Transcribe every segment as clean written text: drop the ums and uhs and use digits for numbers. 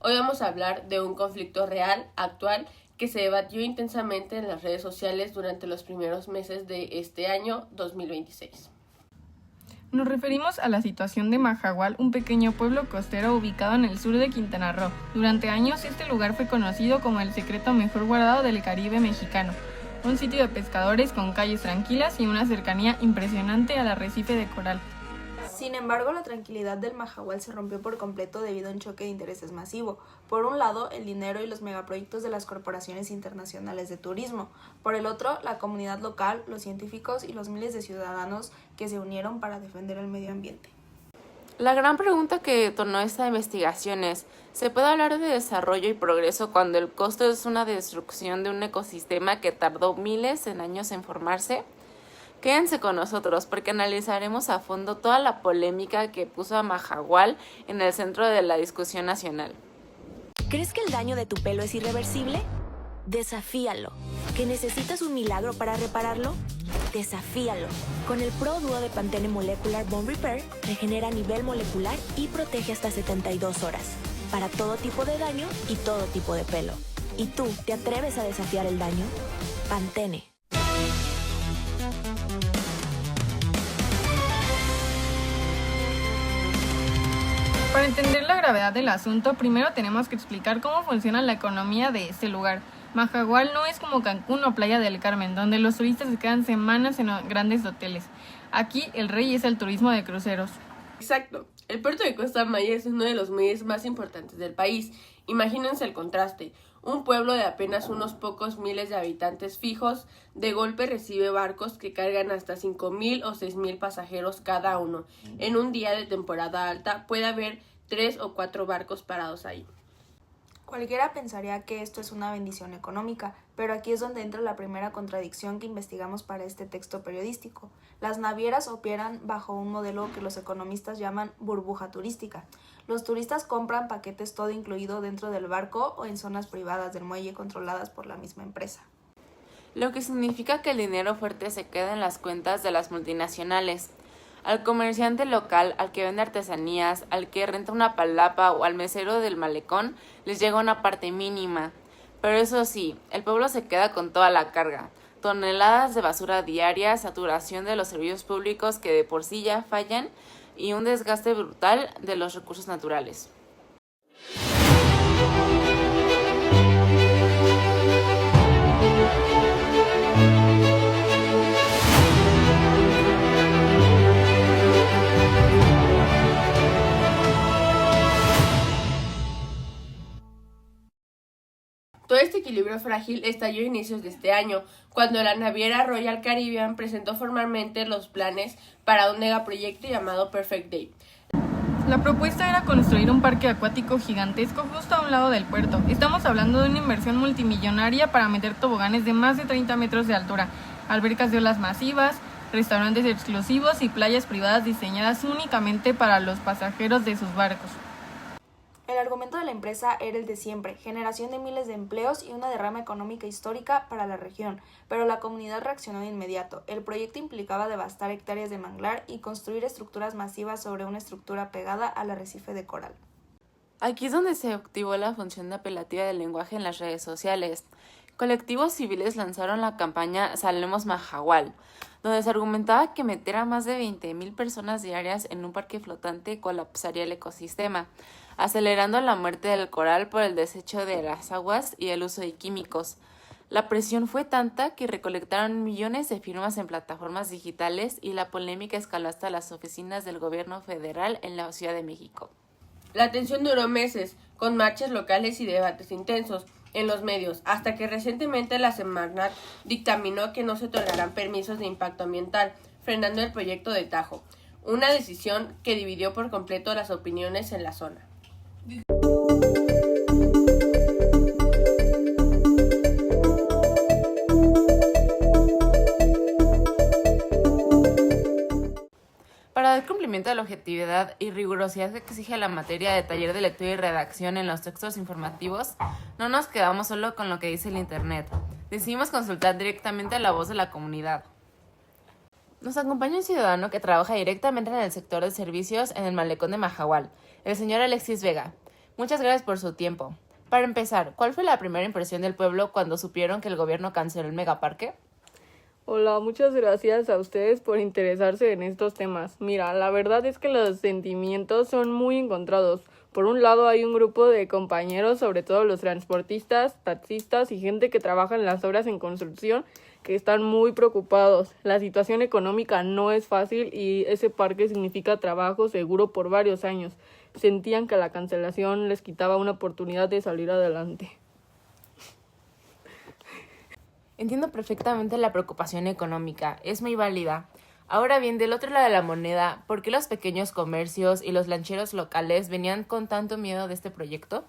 Hoy vamos a hablar de un conflicto real, actual, que se debatió intensamente en las redes sociales durante los primeros meses de este año 2026. Nos referimos a la situación de Mahahual, un pequeño pueblo costero ubicado en el sur de Quintana Roo. Durante años este lugar fue conocido como el secreto mejor guardado del Caribe mexicano, un sitio de pescadores con calles tranquilas y una cercanía impresionante al arrecife de coral. Sin embargo, la tranquilidad del Mahahual se rompió por completo debido a un choque de intereses masivo. Por un lado, el dinero y los megaproyectos de las corporaciones internacionales de turismo. Por el otro, la comunidad local, los científicos y los miles de ciudadanos que se unieron para defender el medio ambiente. La gran pregunta que detonó esta investigación es, ¿se puede hablar de desarrollo y progreso cuando el costo es una destrucción de un ecosistema que tardó miles de años en formarse? Quédense con nosotros porque analizaremos a fondo toda la polémica que puso a Mahahual en el centro de la discusión nacional. ¿Crees que el daño de tu pelo es irreversible? Desafíalo. ¿Que necesitas un milagro para repararlo? Desafíalo. Con el Pro Duo de Pantene Molecular Bond Repair, regenera a nivel molecular y protege hasta 72 horas. Para todo tipo de daño y todo tipo de pelo. ¿Y tú, te atreves a desafiar el daño? Pantene. Para entender la gravedad del asunto, primero tenemos que explicar cómo funciona la economía de este lugar. Mahahual no es como Cancún o Playa del Carmen, donde los turistas se quedan semanas en grandes hoteles. Aquí el rey es el turismo de cruceros. Exacto. El puerto de Costa Maya es uno de los muelles más importantes del país. Imagínense el contraste. Un pueblo de apenas unos pocos miles de habitantes fijos, de golpe recibe barcos que cargan hasta 5,000 o 6,000 pasajeros cada uno. En un día de temporada alta puede haber 3 o 4 barcos parados ahí. Cualquiera pensaría que esto es una bendición económica, pero aquí es donde entra la primera contradicción que investigamos para este texto periodístico. Las navieras operan bajo un modelo que los economistas llaman burbuja turística. Los turistas compran paquetes todo incluido dentro del barco o en zonas privadas del muelle controladas por la misma empresa. Lo que significa que el dinero fuerte se queda en las cuentas de las multinacionales. Al comerciante local, al que vende artesanías, al que renta una palapa o al mesero del malecón, les llega una parte mínima. Pero eso sí, el pueblo se queda con toda la carga. Toneladas de basura diaria, saturación de los servicios públicos que de por sí ya fallan y un desgaste brutal de los recursos naturales. Todo este equilibrio frágil estalló a inicios de este año, cuando la naviera Royal Caribbean presentó formalmente los planes para un megaproyecto llamado Perfect Day. La propuesta era construir un parque acuático gigantesco justo a un lado del puerto. Estamos hablando de una inversión multimillonaria para meter toboganes de más de 30 metros de altura, albercas de olas masivas, restaurantes exclusivos y playas privadas diseñadas únicamente para los pasajeros de sus barcos. El argumento de la empresa era el de siempre, generación de miles de empleos y una derrama económica histórica para la región, pero la comunidad reaccionó de inmediato. El proyecto implicaba devastar hectáreas de manglar y construir estructuras masivas sobre una estructura pegada al arrecife de coral. Aquí es donde se activó la función apelativa del lenguaje en las redes sociales. Colectivos civiles lanzaron la campaña Salemos Mahahual, donde se argumentaba que meter a más de 20,000 personas diarias en un parque flotante colapsaría el ecosistema, acelerando la muerte del coral por el desecho de las aguas y el uso de químicos. La presión fue tanta que recolectaron millones de firmas en plataformas digitales y la polémica escaló hasta las oficinas del gobierno federal en la Ciudad de México. La tensión duró meses, con marchas locales y debates intensos en los medios, hasta que recientemente la Semarnat dictaminó que no se otorgarán permisos de impacto ambiental, frenando el proyecto de Tajo, una decisión que dividió por completo las opiniones en la zona. Para dar cumplimiento a la objetividad y rigurosidad que exige la materia de taller de lectura y redacción en los textos informativos, no nos quedamos solo con lo que dice el Internet. Decidimos consultar directamente a la voz de la comunidad. Nos acompaña un ciudadano que trabaja directamente en el sector de servicios en el malecón de Mahahual, el señor Alexis Vega. Muchas gracias por su tiempo. Para empezar, ¿cuál fue la primera impresión del pueblo cuando supieron que el gobierno canceló el megaparque? Hola, muchas gracias a ustedes por interesarse en estos temas. Mira, la verdad es que los sentimientos son muy encontrados. Por un lado hay un grupo de compañeros, sobre todo los transportistas, taxistas y gente que trabaja en las obras en construcción, que están muy preocupados. La situación económica no es fácil y ese parque significa trabajo seguro por varios años. Sentían que la cancelación les quitaba una oportunidad de salir adelante. Entiendo perfectamente la preocupación económica, es muy válida. Ahora bien, del otro lado de la moneda, ¿por qué los pequeños comercios y los lancheros locales venían con tanto miedo de este proyecto?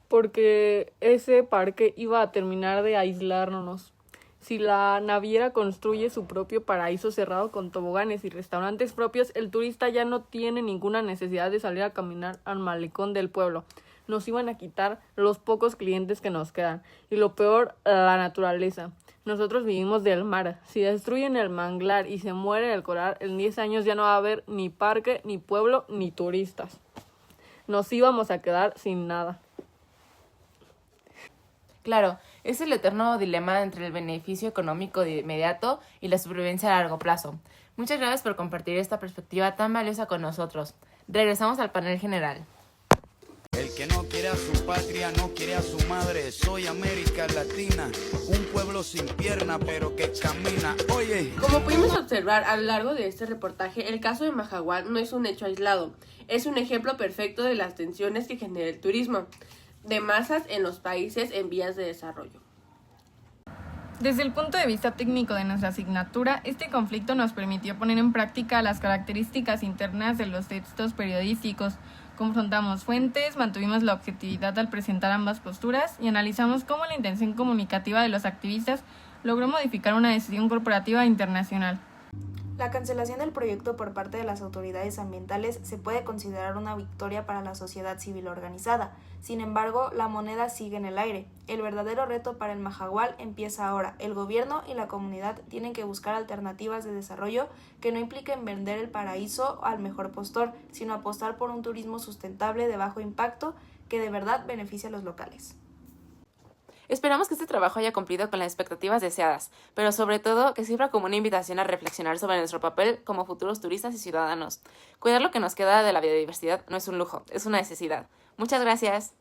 Porque ese parque iba a terminar de aislarnos. Si la naviera construye su propio paraíso cerrado con toboganes y restaurantes propios, el turista ya no tiene ninguna necesidad de salir a caminar al malecón del pueblo. Nos iban a quitar los pocos clientes que nos quedan. Y lo peor, la naturaleza. Nosotros vivimos del mar. Si destruyen el manglar y se muere el coral, en 10 años ya no va a haber ni parque, ni pueblo, ni turistas. Nos íbamos a quedar sin nada. Claro, es el eterno dilema entre el beneficio económico de inmediato y la supervivencia a largo plazo. Muchas gracias por compartir esta perspectiva tan valiosa con nosotros. Regresamos al panel general. El que no quiere a su patria, no quiere a su madre. Soy América Latina, un pueblo sin pierna, pero que camina. Oye. Como pudimos observar a lo largo de este reportaje, el caso de Mahahual no es un hecho aislado. Es un ejemplo perfecto de las tensiones que genera el turismo de masas en los países en vías de desarrollo. Desde el punto de vista técnico de nuestra asignatura, este conflicto nos permitió poner en práctica las características internas de los textos periodísticos. Confrontamos fuentes, mantuvimos la objetividad al presentar ambas posturas y analizamos cómo la intención comunicativa de los activistas logró modificar una decisión corporativa internacional. La cancelación del proyecto por parte de las autoridades ambientales se puede considerar una victoria para la sociedad civil organizada. Sin embargo, la moneda sigue en el aire. El verdadero reto para el Mahahual empieza ahora. El gobierno y la comunidad tienen que buscar alternativas de desarrollo que no impliquen vender el paraíso al mejor postor, sino apostar por un turismo sustentable de bajo impacto que de verdad beneficie a los locales. Esperamos que este trabajo haya cumplido con las expectativas deseadas, pero sobre todo que sirva como una invitación a reflexionar sobre nuestro papel como futuros turistas y ciudadanos. Cuidar lo que nos queda de la biodiversidad no es un lujo, es una necesidad. Muchas gracias.